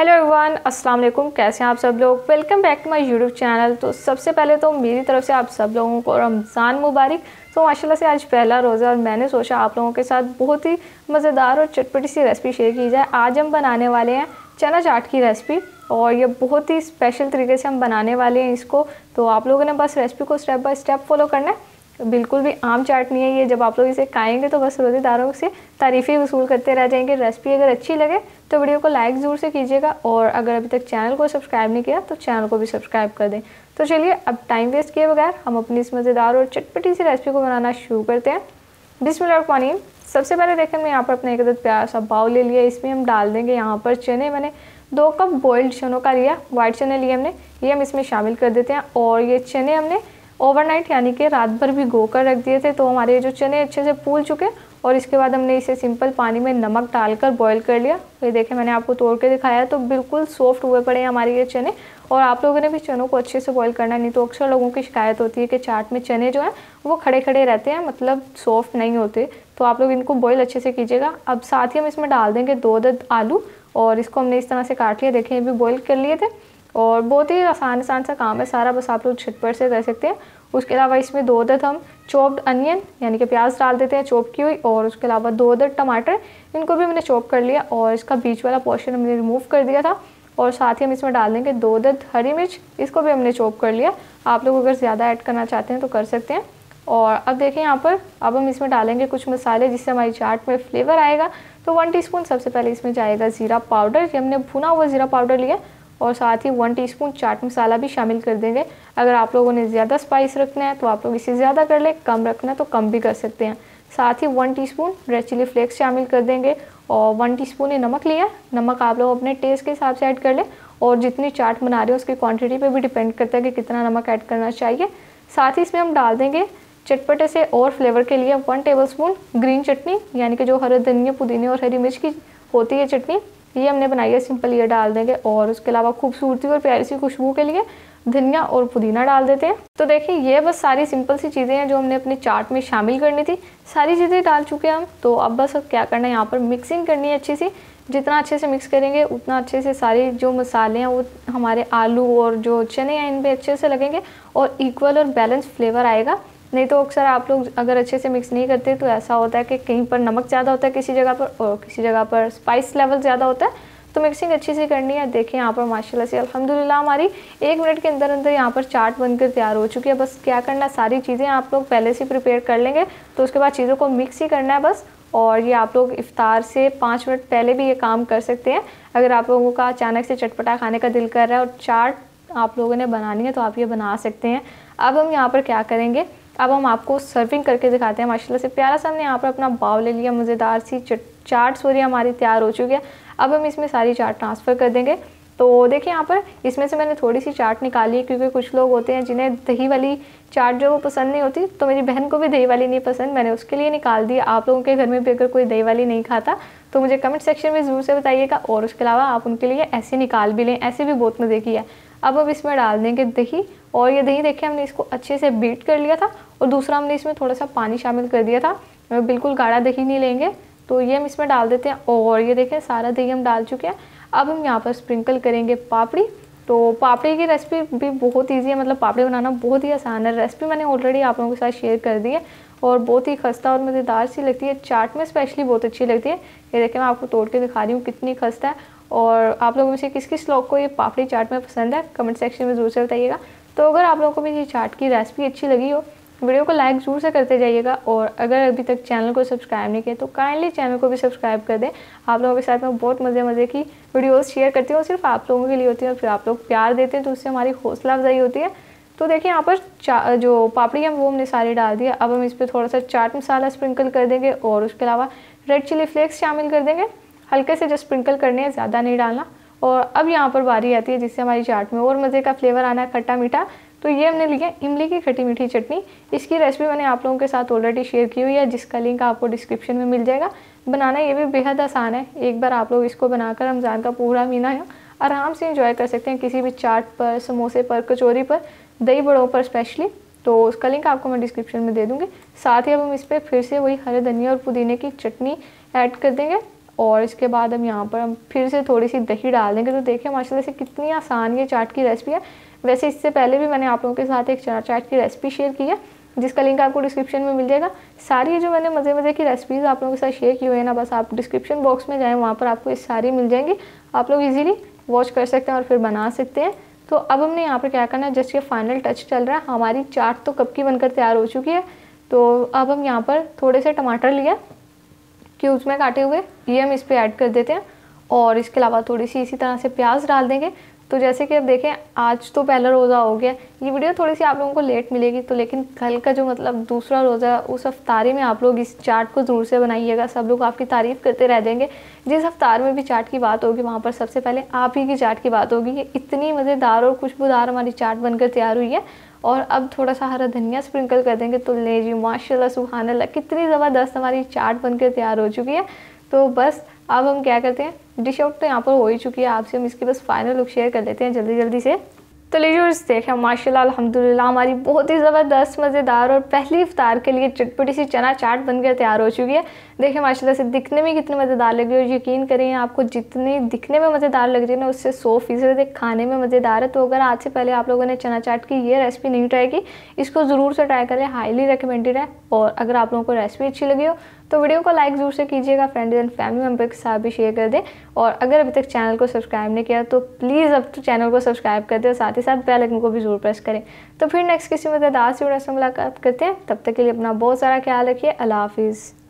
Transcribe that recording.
Hello everyone, अस्सलाम वालेकुम। कैसे हैं आप सब लोग। Welcome back to my YouTube channel. तो सबसे पहले तो मेरी तरफ से आप सब लोगों को रमज़ान मुबारक। तो माशाल्लाह से आज पहला रोज़ा और मैंने सोचा आप लोगों के साथ बहुत ही मज़ेदार और चटपटी सी रेसिपी शेयर की जाए। आज हम बनाने वाले हैं चना चाट की रेसिपी और ये बहुत ही स्पेशल तरीके से हम बनाने वाले हैं इसको। तो आप लोगों ने बस रेसिपी को स्टेप बाय स्टेप फॉलो करना है। बिल्कुल भी आम चाट नहीं है ये। जब आप लोग इसे खाएंगे तो बस रोज़ेदारों से तारीफ़ें वसूल करते रह जाएंगे। रेसिपी अगर अच्छी लगे तो वीडियो को लाइक ज़रूर से कीजिएगा और अगर अभी तक चैनल को सब्सक्राइब नहीं किया तो चैनल को भी सब्सक्राइब कर दें। तो चलिए अब टाइम वेस्ट किए बगैर हम अपनी इस मज़ेदार और चटपटी सी रेसिपी को बनाना शुरू करते हैं। बिस्मिल्लाहिर्रहमानिर्रहीम। सबसे पहले देखें मैं यहाँ पर अपना एक अदद प्यारा सा बाउल ले लिया। इसमें हम डाल देंगे यहाँ पर चने। मैंने 2 कप बॉइल्ड चनों का लिया, वाइट चने लिए हमने, ये हम इसमें शामिल कर देते हैं। और ये चने हमने ओवरनाइट यानी कि रात भर भी गोकर रख दिए थे। तो हमारे जो चने अच्छे से फूल चुके और इसके बाद हमने इसे सिंपल पानी में नमक डालकर बॉईल कर लिया। ये देखें मैंने आपको तोड़ के दिखाया है, तो बिल्कुल सॉफ्ट हुए पड़े हैं हमारे ये चने। और आप लोगों ने भी चनों को अच्छे से बॉईल करना, नहीं तो अक्सर लोगों की शिकायत होती है कि चाट में चने जो हैं वो खड़े खड़े रहते हैं, मतलब सॉफ्ट नहीं होते। तो आप लोग इनको बॉईल अच्छे से कीजिएगा। अब साथ ही हम इसमें डाल देंगे 2 अदद आलू और इसको हमने इस तरह से काट लिया। देखें ये भी बॉईल कर लिए थे और बहुत ही आसान सा काम है सारा, बस आप लोग झटपट से कर सकते हैं। उसके अलावा इसमें 2 अदद हम चॉप्ड अनियन यानी कि प्याज डाल देते हैं चॉप की हुई। और उसके अलावा 2 अदद टमाटर, इनको भी मैंने चॉप कर लिया और इसका बीच वाला पोर्शन हमने रिमूव कर दिया था। और साथ ही हम इसमें डाल देंगे 2 अदद हरी मिर्च, इसको भी हमने चॉप कर लिया। आप लोग अगर ज़्यादा ऐड करना चाहते हैं तो कर सकते हैं। और अब देखें यहाँ पर अब हम इसमें डालेंगे कुछ मसाले जिससे हमारी चाट में फ्लेवर आएगा। तो 1 टीस्पून सबसे पहले इसमें जाएगा ज़ीरा पाउडर, ये हमने भुना हुआ ज़ीरा पाउडर लिया। और साथ ही 1 टीस्पून चाट मसाला भी शामिल कर देंगे। अगर आप लोगों ने ज़्यादा स्पाइस रखना है तो आप लोग इसे ज़्यादा कर ले, कम रखना है तो कम भी कर सकते हैं। साथ ही 1 टीस्पून रेड चिली फ्लेक्स शामिल कर देंगे और 1 टीस्पून ही नमक लिया। नमक आप लोग अपने टेस्ट के हिसाब से ऐड कर ले और जितनी चाट बना रहे हो उसकी क्वांटिटी पे भी डिपेंड करता है कि कितना नमक ऐड करना चाहिए। साथ ही इसमें हम डाल देंगे चटपटे से और फ्लेवर के लिए 1 टेबलस्पून ग्रीन चटनी, यानी कि जो हरे धनिया पुदीने और हरी मिर्च की होती है चटनी, ये हमने बनाई है सिंपल, ये डाल देंगे। और उसके अलावा खूबसूरती और प्यारी सी खुशबू के लिए धनिया और पुदीना डाल देते हैं। तो देखिए ये बस सारी सिंपल सी चीज़ें हैं जो हमने अपनी चाट में शामिल करनी थी। सारी चीज़ें डाल चुके हैं हम। तो अब बस अब क्या करना है, यहाँ पर मिक्सिंग करनी है अच्छी सी। जितना अच्छे से मिक्स करेंगे उतना अच्छे से सारे जो मसाले हैं वो हमारे आलू और जो चने हैं इन पर अच्छे से लगेंगे और इक्वल और बैलेंस फ्लेवर आएगा। नहीं तो अक्सर आप लोग अगर अच्छे से मिक्स नहीं करते तो ऐसा होता है कि कहीं पर नमक ज़्यादा होता है किसी जगह पर और किसी जगह पर स्पाइस लेवल ज़्यादा होता है। तो मिक्सिंग अच्छी सी करनी है। देखिए यहाँ पर माशाल्लाह से अल्हम्दुलिल्लाह हमारी 1 मिनट के अंदर अंदर यहाँ पर चाट बनकर तैयार हो चुकी है। बस क्या करना है, सारी चीज़ें आप लोग पहले से प्रिपेयर कर लेंगे तो उसके बाद चीज़ों को मिक्स ही करना है बस। और ये आप लोग इफ्तार से 5 मिनट पहले भी ये काम कर सकते हैं। अगर आप लोगों का अचानक से चटपटा खाने का दिल कर रहा है और चाट आप लोगों ने बनानी है तो आप ये बना सकते हैं। अब हम यहाँ पर क्या करेंगे, अब हम आपको सर्विंग करके दिखाते हैं। माशाल्लाह से प्यारा सा हमने यहाँ पर अपना बाउल ले लिया, मज़ेदार सी चाट हमारी तैयार हो चुकी है। अब हम इसमें सारी चाट ट्रांसफ़र कर देंगे। तो देखिए यहाँ पर इसमें से मैंने थोड़ी सी चाट निकाली है क्योंकि कुछ लोग होते हैं जिन्हें दही वाली चाट जो वो पसंद नहीं होती। तो मेरी बहन को भी दही वाली नहीं पसंद, मैंने उसके लिए निकाल दी। आप लोगों के घर में भी अगर कोई दही वाली नहीं खाता तो मुझे कमेंट सेक्शन में ज़रूर से बताइएगा और उसके अलावा आप उनके लिए ऐसे निकाल भी लें, ऐसे भी बहुत मज़े की है। अब हम इसमें डाल देंगे दही और ये दही देखिए हमने इसको अच्छे से बीट कर लिया था और दूसरा हमने इसमें थोड़ा सा पानी शामिल कर दिया था। बिल्कुल गाढ़ा दही नहीं लेंगे। तो ये हम इसमें डाल देते हैं और ये देखें सारा दही हम डाल चुके हैं। अब हम यहाँ पर स्प्रिंकल करेंगे पापड़ी। तो पापड़ी की रेसिपी भी बहुत ईजी है, मतलब पापड़ी बनाना बहुत ही आसान है। रेसिपी मैंने ऑलरेडी आप लोगों के साथ शेयर कर दी है और बहुत ही खस्ता और मज़ेदार सी लगती है, चाट में स्पेशली बहुत अच्छी लगती है। ये देखें मैं आपको तोड़ के दिखा रही हूँ कितनी खस्ता है। और आप लोगों में से किस किस लोग को ये पापड़ी चाट में पसंद है कमेंट सेक्शन में ज़रूर से बताइएगा। तो अगर आप लोगों को भी ये चाट की रेसिपी अच्छी लगी हो वीडियो को लाइक ज़रूर से करते जाइएगा और अगर अभी तक चैनल को सब्सक्राइब नहीं किया तो काइंडली चैनल को भी सब्सक्राइब कर दें। आप लोगों के साथ में बहुत मज़े की वीडियोस शेयर करती हूँ, सिर्फ आप लोगों के लिए होती है और फिर आप लोग प्यार देते हैं तो उससे हमारी हौसला अफजाई होती है। तो देखिए यहाँ पर जो पापड़ी है वो हमने सारी डाल दिया। अब हम इस पर थोड़ा सा चाट मसाला स्प्रिंकल कर देंगे और उसके अलावा रेड चिली फ्लेक्स शामिल कर देंगे। हल्के से जो स्प्रिंकल करने हैं, ज़्यादा नहीं डालना। और अब यहाँ पर बारी आती है जिससे हमारी चाट में और मज़े का फ्लेवर आना है, खट्टा मीठा। तो ये हमने लिया इमली की खट्टी मीठी चटनी। इसकी रेसिपी मैंने आप लोगों के साथ ऑलरेडी शेयर की हुई है जिसका लिंक आपको डिस्क्रिप्शन में मिल जाएगा। बनाना ये भी बेहद आसान है, एक बार आप लोग इसको बनाकर रमज़ान का पूरा महीना आराम से एंजॉय कर सकते हैं किसी भी चाट पर, समोसे पर, कचौरी पर, दही बड़ों पर स्पेशली। तो उसका लिंक आपको मैं डिस्क्रिप्शन में दे दूँगी। साथ ही अब हम इस पर फिर से वही हरे धनिया और पुदीने की चटनी ऐड कर देंगे और इसके बाद हम यहाँ पर हम फिर से थोड़ी सी दही डाल देंगे। तो देखिए माशाल्लाह से कितनी आसान ये चाट की रेसिपी है। वैसे इससे पहले भी मैंने आप लोगों के साथ एक चना चाट की रेसिपी शेयर की है, जिसका लिंक आपको डिस्क्रिप्शन में मिल जाएगा। सारी जो मैंने मज़े की रेसिपीज़ आप लोगों के साथ शेयर की हुई है ना, बस आप डिस्क्रिप्शन बॉक्स में जाएँ, वहाँ पर आपको ये सारी मिल जाएंगी। आप लोग ईजिली वॉच कर सकते हैं और फिर बना सकते हैं। तो अब हमने यहाँ पर क्या करना है, जस्ट ये फाइनल टच चल रहा है। हमारी चाट तो कब की बनकर तैयार हो चुकी है। तो अब हम यहाँ पर थोड़े से टमाटर लिया क्यूब्स में काटे हुए, ये हम इस पर ऐड कर देते हैं। और इसके अलावा थोड़ी सी इसी तरह से प्याज डाल देंगे। तो जैसे कि अब देखें, आज तो पहला रोज़ा हो गया, ये वीडियो थोड़ी सी आप लोगों को लेट मिलेगी, तो लेकिन कल का जो मतलब दूसरा रोज़ा, उस अफ्तारी में आप लोग इस चाट को ज़रूर से बनाइएगा। सब लोग आपकी तारीफ़ करते रह देंगे। जिस अफ्तार में भी चाट की बात होगी, वहाँ पर सबसे पहले आप ही की चाट की बात होगी। ये इतनी मज़ेदार और खुशबूदार हमारी चाट बनकर तैयार हुई है। और अब थोड़ा सा हरा धनिया स्प्रिंकल कर देंगे। तो ले जी, माशाल्लाह सुभान अल्लाह, कितनी ज़बरदस्त हमारी चाट बनकर तैयार हो चुकी है। तो बस अब हम क्या करते हैं, डिश आउट तो यहाँ पर हो ही चुकी है, आपसे हम इसकी बस फाइनल लुक शेयर कर लेते हैं जल्दी से। तो लीजिए देखें, माशाल्लाह अल्हम्दुलिल्लाह हमारी बहुत ही ज़बरदस्त मज़ेदार और पहली इफ्तार के लिए चटपटी सी चना चाट बनकर तैयार हो चुकी है। देखिए माशाल्लाह से दिखने में कितनी मज़ेदार लग रही है, और यकीन करें आपको जितनी दिखने में मज़ेदार लग रही है ना, उससे 100% खाने में मज़ेदार है। तो अगर आज से पहले आप लोगों ने चना चाट की ये रेसिपी नहीं ट्राई की, इसको ज़रूर से ट्राई करें, हाईली रिकमेंडेड है। और अगर आप लोगों को रेसिपी अच्छी लगी हो तो वीडियो को लाइक ज़रूर से कीजिएगा, फ्रेंड्स एंड फैमिली मेम्बर के साथ भी शेयर कर दें। और अगर अभी तक चैनल को सब्सक्राइब नहीं किया तो प्लीज़ अब तो चैनल को सब्सक्राइब कर दें, और साथ ही साथ बेल आइकन को भी ज़रूर प्रेस करें। तो फिर नेक्स्ट किसी मज़ेदार से वीडियो से मुलाकात करते हैं। तब तक के लिए अपना बहुत सारा ख्याल रखिए। अल्लाह हाफिज़।